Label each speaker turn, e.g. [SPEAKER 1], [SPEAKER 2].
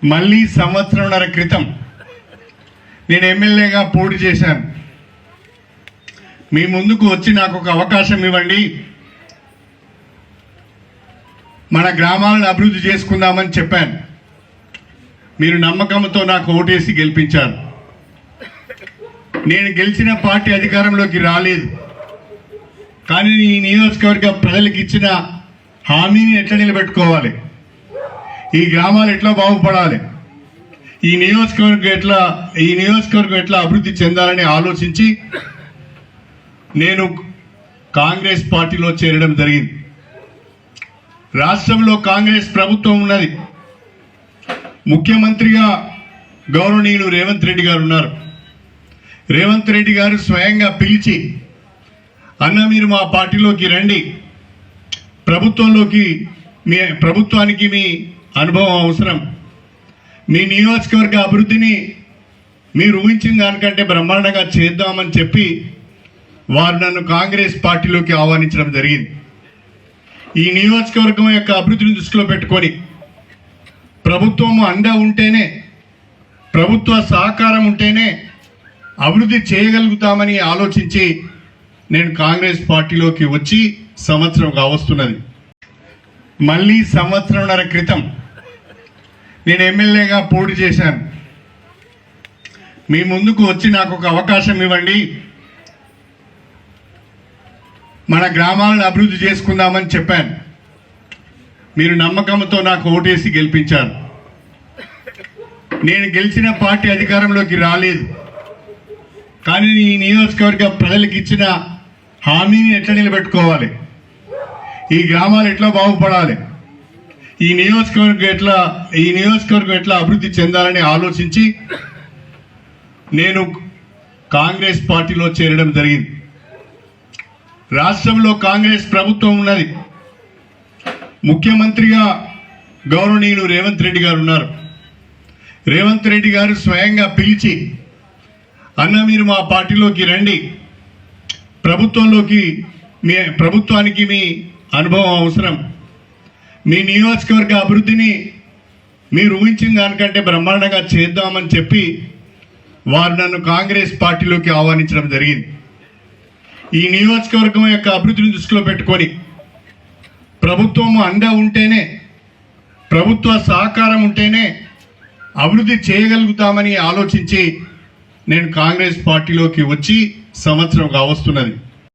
[SPEAKER 1] మళ్ళీ సంవత్సరంన్నర క్రితం నేను ఎమ్మెల్యేగా పోటీ చేశాను. మీ ముందుకు వచ్చి నాకు ఒక అవకాశం ఇవ్వండి, మన గ్రామాలను అభివృద్ధి చేసుకుందామని చెప్పాను. మీరు నమ్మకంతో నాకు ఓటేసి గెలిపించారు. నేను గెలిచిన పార్టీ అధికారంలోకి రాలేదు, కానీ ఈ నియోజకవర్గ ప్రజలకు ఇచ్చిన హామీని ఎట్లా నిలబెట్టుకోవాలి, ఈ గ్రామాలు ఎట్లా బాగుపడాలి, ఈ నియోజకవర్గం ఎట్లా అభివృద్ధి చెందాలని ఆలోచించి నేను కాంగ్రెస్ పార్టీలో చేరడం జరిగింది. రాష్ట్రంలో కాంగ్రెస్ ప్రభుత్వం ఉన్నది. ముఖ్యమంత్రిగా గౌరవనీయులు రేవంత్ రెడ్డి గారు ఉన్నారు. రేవంత్ రెడ్డి గారు స్వయంగా పిలిచి, అన్న మీరు మా పార్టీలోకి రండి, ప్రభుత్వానికి మీ అనుభవం అవసరం, మీ నియోజకవర్గ అభివృద్ధిని మీరు ఊహించిన దానికంటే బ్రహ్మాండంగా చేద్దామని చెప్పి వారు నన్ను కాంగ్రెస్ పార్టీలోకి ఆహ్వానించడం జరిగింది. ఈ నియోజకవర్గం యొక్క అభివృద్ధిని దృష్టిలో పెట్టుకొని ప్రభుత్వం అండ ఉంటేనే, ప్రభుత్వ సహకారం ఉంటేనే అభివృద్ధి చేయగలుగుతామని ఆలోచించి నేను కాంగ్రెస్ పార్టీలోకి వచ్చి సంవత్సరం కావస్తున్నది. మళ్ళీ సంవత్సరంన్నర క్రితం నేను ఎమ్మెల్యేగా పోటీ చేశాను. మీ ముందుకు వచ్చి నాకు ఒక అవకాశం ఇవ్వండి, మన గ్రామాలను అభివృద్ధి చేసుకుందామని చెప్పాను. మీరు నమ్మకంతో నాకు ఓటేసి గెలిపించారు. నేను గెలిచిన పార్టీ అధికారంలోకి రాలేదు, కానీ ఈ నియోజకవర్గ ప్రజలకు ఇచ్చిన హామీని ఎట్లా నిలబెట్టుకోవాలి, ఈ గ్రామాలు ఎట్లా బాగుపడాలి, ఈ నియోజకవర్గం ఎట్లా అభివృద్ధి చెందాలని ఆలోచించి నేను కాంగ్రెస్ పార్టీలో చేరడం జరిగింది. రాష్ట్రంలో కాంగ్రెస్ ప్రభుత్వం ఉన్నది. ముఖ్యమంత్రిగా గౌరవనీయులు రేవంత్ రెడ్డి గారు ఉన్నారు. రేవంత్ రెడ్డి గారు స్వయంగా పిలిచి, అన్న మీరు మా పార్టీలోకి రండి, ప్రభుత్వానికి మీ అనుభవం అవసరం, మీ నియోజకవర్గ అభివృద్ధిని మీరు ఊహించిన దానికంటే బ్రహ్మాండంగా చేద్దామని చెప్పి వారు నన్ను కాంగ్రెస్ పార్టీలోకి ఆహ్వానించడం జరిగింది. ఈ నియోజకవర్గం యొక్క అభివృద్ధిని దృష్టిలో పెట్టుకొని ప్రభుత్వం అండ ఉంటేనే, ప్రభుత్వ సహకారం ఉంటేనే అభివృద్ధి చేయగలుగుతామని ఆలోచించి నేను కాంగ్రెస్ పార్టీలోకి వచ్చి సంవత్సరం కావస్తున్నది.